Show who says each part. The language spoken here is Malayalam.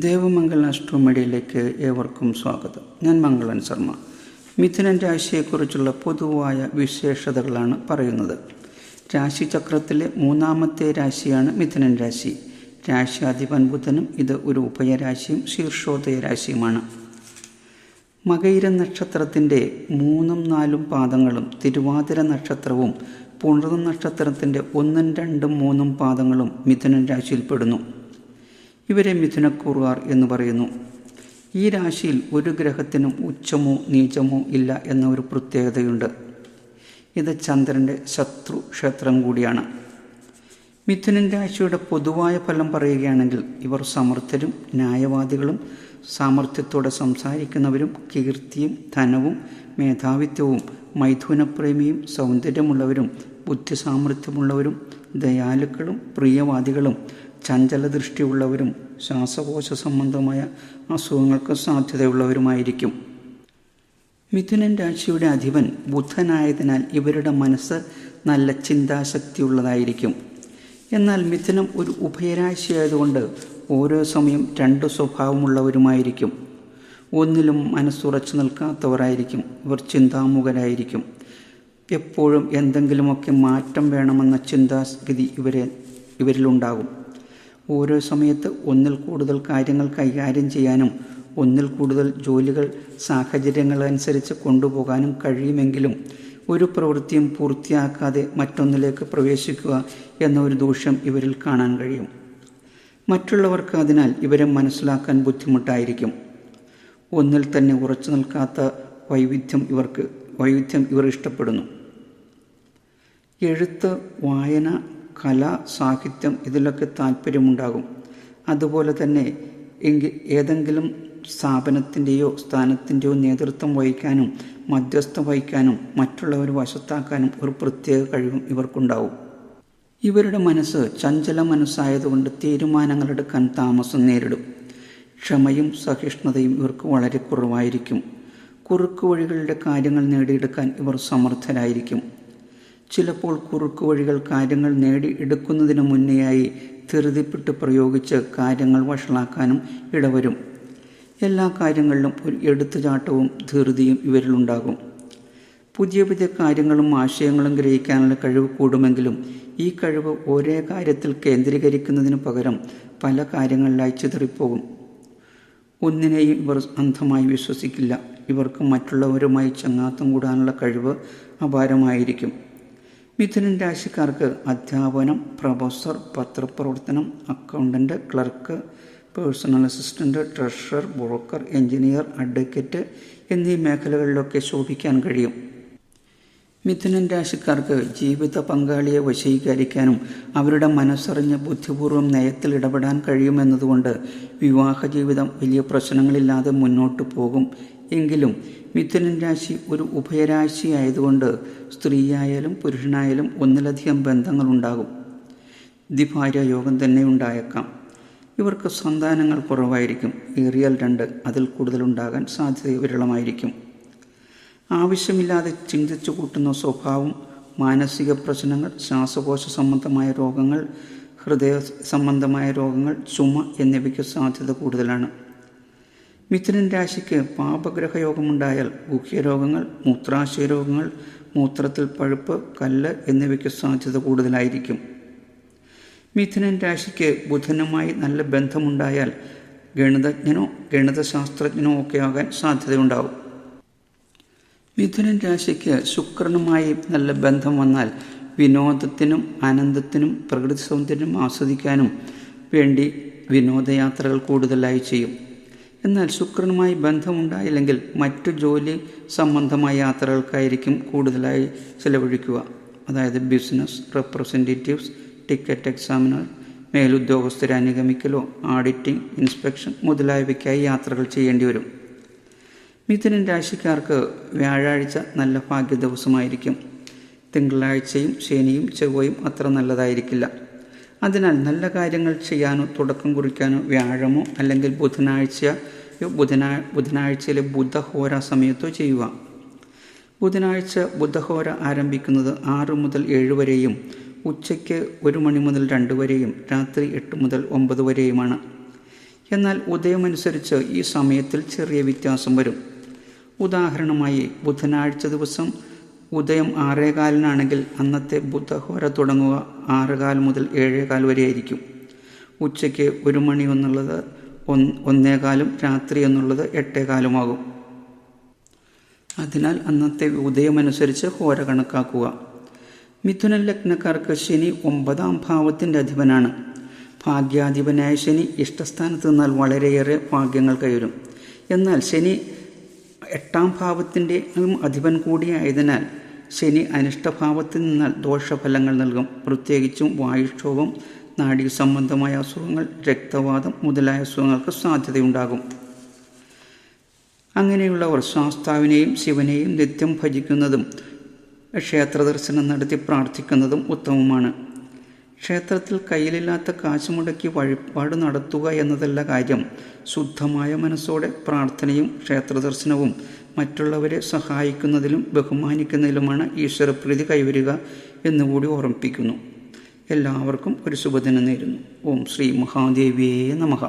Speaker 1: ദേവമംഗൽ ആസ്ട്രോമീഡിയയിലേക്ക് ഏവർക്കും സ്വാഗതം. ഞാൻ മംഗളൻ ശർമ്മ. മിഥുനൻ രാശിയെക്കുറിച്ചുള്ള പൊതുവായ വിശേഷതകളാണ് പറയുന്നത്. രാശിചക്രത്തിലെ മൂന്നാമത്തെ രാശിയാണ് മിഥുനൻ രാശി. രാശ്യാധിപൻ ബുധനും ഇത് ഒരു ഉഭയരാശിയും ശീർഷോദയ രാശിയുമാണ്. മകയിര നക്ഷത്രത്തിൻ്റെ 3, 4 പാദങ്ങളും തിരുവാതിര നക്ഷത്രവും പുണർന്ന നക്ഷത്രത്തിൻ്റെ 1, 2, 3 പാദങ്ങളും മിഥുനൻ രാശിയിൽപ്പെടുന്നു. ഇവരെ മിഥുനക്കൂറുകാർ എന്ന് പറയുന്നു. ഈ രാശിയിൽ ഒരു ഗ്രഹത്തിനും ഉച്ചമോ നീചമോ ഇല്ല എന്ന ഒരു പ്രത്യേകതയുണ്ട്. ഇത് ചന്ദ്രൻ്റെ ശത്രു ക്ഷേത്രം കൂടിയാണ്. മിഥുനൻ രാശിയുടെ പൊതുവായ ഫലം പറയുകയാണെങ്കിൽ ഇവർ സമർത്ഥരും ന്യായവാദികളും സാമർഥ്യത്തോടെ സംസാരിക്കുന്നവരും കീർത്തിയും ധനവും മേധാവിത്വവും മൈഥുനപ്രേമിയും സൗന്ദര്യമുള്ളവരും ബുദ്ധിസാമർഥ്യമുള്ളവരും ദയാലുക്കളും പ്രിയവാദികളും ചഞ്ചലദൃഷ്ടിയുള്ളവരും ശ്വാസകോശ സംബന്ധമായ അസുഖങ്ങൾക്ക് സാധ്യതയുള്ളവരുമായിരിക്കും. മിഥുനൻ രാശിയുടെ അധിപൻ ബുധനായതിനാൽ ഇവരുടെ മനസ്സ് നല്ല ചിന്താശക്തിയുള്ളതായിരിക്കും. എന്നാൽ മിഥുനം ഒരു ഉഭയരാശിയായതുകൊണ്ട് ഓരോ സമയം 2 സ്വഭാവമുള്ളവരുമായിരിക്കും. ഒന്നിലും മനസ്സുറച്ചു നിൽക്കാത്തവരായിരിക്കും. ഇവർ ചിന്താമുഖരായിരിക്കും. എപ്പോഴും എന്തെങ്കിലുമൊക്കെ മാറ്റം വേണമെന്ന ചിന്താഗതി ഇവരിലുണ്ടാകും. ഓരോ സമയത്ത് ഒന്നിൽ കൂടുതൽ കാര്യങ്ങൾ കൈകാര്യം ചെയ്യാനും ഒന്നിൽ കൂടുതൽ ജോലികൾ സാഹചര്യങ്ങളനുസരിച്ച് കൊണ്ടുപോകാനും കഴിയുമെങ്കിലും ഒരു പ്രവൃത്തിയും പൂർത്തിയാക്കാതെ മറ്റൊന്നിലേക്ക് പ്രവേശിക്കുക എന്ന ഒരു ദൂഷ്യം ഇവരിൽ കാണാൻ കഴിയും. മറ്റുള്ളവർക്ക് അതിനാൽ ഇവരെ മനസ്സിലാക്കാൻ ബുദ്ധിമുട്ടായിരിക്കും. ഒന്നിൽ തന്നെ ഉറച്ചു നിൽക്കാത്ത വൈവിധ്യം ഇവർ ഇഷ്ടപ്പെടുന്നു. എഴുത്ത്, വായന, കല, സാഹിത്യം ഇതിലൊക്കെ താല്പര്യമുണ്ടാകും. അതുപോലെ തന്നെ ഏതെങ്കിലും സ്ഥാപനത്തിൻ്റെയോ സ്ഥാനത്തിൻ്റെയോ നേതൃത്വം വഹിക്കാനും മധ്യസ്ഥം വഹിക്കാനും മറ്റുള്ളവർ വശത്താക്കാനും ഒരു പ്രത്യേക കഴിവും ഇവർക്കുണ്ടാവും. ഇവരുടെ മനസ്സ് ചഞ്ചല മനസ്സായതുകൊണ്ട് തീരുമാനങ്ങളെടുക്കാൻ താമസം നേരിടും. ക്ഷമയും സഹിഷ്ണുതയും ഇവർക്ക് വളരെ കുറവായിരിക്കും. കുറുക്കു വഴികളുടെ കാര്യങ്ങൾ നേടിയെടുക്കാൻ ഇവർ സമർത്ഥരായിരിക്കും. ചിലപ്പോൾ കുറുക്കു വഴികൾ കാര്യങ്ങൾ നേടിയെടുക്കുന്നതിന് മുന്നെയായി ധൃതിപ്പെട്ട് പ്രയോഗിച്ച് കാര്യങ്ങൾ വഷളാക്കാനും ഇടവരും. എല്ലാ കാര്യങ്ങളിലും ഒരു എടുത്തുചാട്ടവും ധൃതിയും ഇവരിലുണ്ടാകും. പുതിയ പുതിയ കാര്യങ്ങളും ആശയങ്ങളും ഗ്രഹിക്കാനുള്ള കഴിവ് കൂടുമെങ്കിലും ഈ കഴിവ് ഒരേ കാര്യത്തിൽ കേന്ദ്രീകരിക്കുന്നതിന് പകരം പല കാര്യങ്ങളിലായി ചിതറിപ്പോകും. ഒന്നിനെയും ഇവർ അന്ധമായി വിശ്വസിക്കില്ല. ഇവർക്ക് മറ്റുള്ളവരുമായി ചങ്ങാത്തം കൂടാനുള്ള കഴിവ് അപാരമായിരിക്കും. മിഥുനൻ രാശിക്കാർക്ക് അധ്യാപനം, പ്രൊഫസർ, പത്രപ്രവർത്തനം, accountant, clerk, personal assistant, treasurer, broker, engineer, advocate എന്നീ മേഖലകളിലൊക്കെ ശോഭിക്കാൻ കഴിയും. മിഥുനൻ രാശിക്കാർക്ക് ജീവിത പങ്കാളിയെ വശീകരിക്കാനും അവരുടെ മനസ്സറിഞ്ഞ് ബുദ്ധിപൂർവ്വം നയത്തിൽ ഇടപെടാൻ കഴിയുമെന്നതുകൊണ്ട് വിവാഹ ജീവിതം വലിയ പ്രശ്നങ്ങളില്ലാതെ മുന്നോട്ട് പോകും. എങ്കിലും മിഥുനൻ രാശി ഒരു ഉഭയരാശി ആയതുകൊണ്ട് സ്ത്രീയായാലും പുരുഷനായാലും ഒന്നിലധികം ബന്ധങ്ങളുണ്ടാകും. ദ്വിഭാര്യ യോഗം തന്നെ ഉണ്ടായേക്കാം. ഇവർക്ക് സന്താനങ്ങൾ കുറവായിരിക്കും. ഏറിയാൽ 2, അതിൽ കൂടുതലുണ്ടാകാൻ സാധ്യത വിരളമായിരിക്കും. ആവശ്യമില്ലാതെ ചിന്തിച്ചു കൂട്ടുന്ന സ്വഭാവം, മാനസിക പ്രശ്നങ്ങൾ, ശ്വാസകോശ സംബന്ധമായ രോഗങ്ങൾ, ഹൃദയ സംബന്ധമായ രോഗങ്ങൾ, ചുമ എന്നിവയ്ക്ക് സാധ്യത കൂടുതലാണ്. മിഥുനൻ രാശിക്ക് പാപഗ്രഹയോഗമുണ്ടായാൽ ഗുഹ്യരോഗങ്ങൾ, മൂത്രാശയ രോഗങ്ങൾ, മൂത്രത്തിൽ പഴുപ്പ്, കല്ല് എന്നിവയ്ക്ക് സാധ്യത കൂടുതലായിരിക്കും. മിഥുനൻ രാശിക്ക് ബുധനുമായി നല്ല ബന്ധമുണ്ടായാൽ ഗണിതജ്ഞനോ ഗണിതശാസ്ത്രജ്ഞനോ ഒക്കെ ആകാൻ സാധ്യതയുണ്ടാവും. മിഥുനൻ രാശിക്ക് ശുക്രനുമായി നല്ല ബന്ധം വന്നാൽ വിനോദത്തിനും ആനന്ദത്തിനും പ്രകൃതി സൗന്ദര്യം ആസ്വദിക്കാനും വേണ്ടി വിനോദയാത്രകൾ കൂടുതലായി ചെയ്യും. എന്നാൽ ശുക്രനുമായി ബന്ധമുണ്ടായില്ലെങ്കിൽ മറ്റു ജോലി സംബന്ധമായ യാത്രകൾക്കായിരിക്കും കൂടുതലായി ചെലവഴിക്കുക. അതായത് ബിസിനസ് റെപ്രസെൻറ്റേറ്റീവ്സ്, ടിക്കറ്റ് എക്സാമിനർ, മേലുദ്യോഗസ്ഥരെ അനുഗമിക്കലോ ഓഡിറ്റിംഗ്, ഇൻസ്പെക്ഷൻ മുതലായവയ്ക്കായി യാത്രകൾ ചെയ്യേണ്ടി വരും. മിഥുനൻ രാശിക്കാർക്ക് വ്യാഴാഴ്ച നല്ല ഭാഗ്യ ദിവസമായിരിക്കും. തിങ്കളാഴ്ചയും ശനിയും ചൊവ്വയും അത്ര നല്ലതായിരിക്കില്ല. അതിനാൽ നല്ല കാര്യങ്ങൾ ചെയ്യാനോ തുടക്കം കുറിക്കാനോ വ്യാഴമോ അല്ലെങ്കിൽ ബുധനാഴ്ചയിലെ ബുധഹോര സമയത്തോ ചെയ്യുക. ബുധനാഴ്ച ബുധഹോര ആരംഭിക്കുന്നത് 6 മുതൽ 7 വരെയും ഉച്ചയ്ക്ക് 1 മണി മുതൽ 2 വരെയും രാത്രി 8 മുതൽ 9 വരെയുമാണ്. എന്നാൽ ഉദയമനുസരിച്ച് ഈ സമയത്തിൽ ചെറിയ വ്യത്യാസം വരും. ഉദാഹരണമായി ബുധനാഴ്ച ദിവസം ഉദയം 6:15 അന്നത്തെ ബുധഹോര തുടങ്ങുക 6:15 മുതൽ 7:15 വരെയായിരിക്കും. ഉച്ചയ്ക്ക് 1 മണി എന്നുള്ളത് 1:15, രാത്രി എന്നുള്ളത് 8:15 അതിനാൽ അന്നത്തെ ഉദയമനുസരിച്ച് ഹോര കണക്കാക്കുക. മിഥുന ലഗ്നക്കാർക്ക് ശനി 9ാം ഭാവത്തിൻ്റെ അധിപനാണ്. ഭാഗ്യാധിപനായ ശനി ഇഷ്ടസ്ഥാനത്ത് നിന്നാൽ വളരെയേറെ ഭാഗ്യങ്ങൾ കൈവരും. എന്നാൽ ശനി 8ാം ഭാവത്തിൻ്റെ അധിപൻ കൂടിയായതിനാൽ ശനി അനിഷ്ടഭാവത്തിൽ നിന്നാൽ ദോഷഫലങ്ങൾ നൽകും. പ്രത്യേകിച്ചും വായുക്ഷോഭം, നാഡീ സംബന്ധമായ അസുഖങ്ങൾ, രക്തവാതം മുതലായ അസുഖങ്ങൾക്ക് സാധ്യതയുണ്ടാകും. അങ്ങനെയുള്ളവർ ശാസ്താവിനെയും ശിവനെയും നിത്യം ഭജിക്കുന്നതും ക്ഷേത്ര ദർശനം നടത്തി പ്രാർത്ഥിക്കുന്നതും ഉത്തമമാണ്. ക്ഷേത്രത്തിൽ കയ്യിലില്ലാത്ത കാശ് മുടക്കി വഴിപാട് നടത്തുക എന്നതല്ല കാര്യം. ശുദ്ധമായ മനസ്സോടെ പ്രാർത്ഥനയും ക്ഷേത്രദർശനവും മറ്റുള്ളവരെ സഹായിക്കുന്നതിലും ബഹുമാനിക്കുന്നതിലുമാണ് ഈശ്വരപ്രീതി കൈവരിക എന്നുകൂടി ഓർമ്മിപ്പിക്കുന്നു. എല്ലാവർക്കും ഒരു ശുഭദിനം നേരുന്നു. ഓം ശ്രീ മഹാദേവിയേ നമഃ.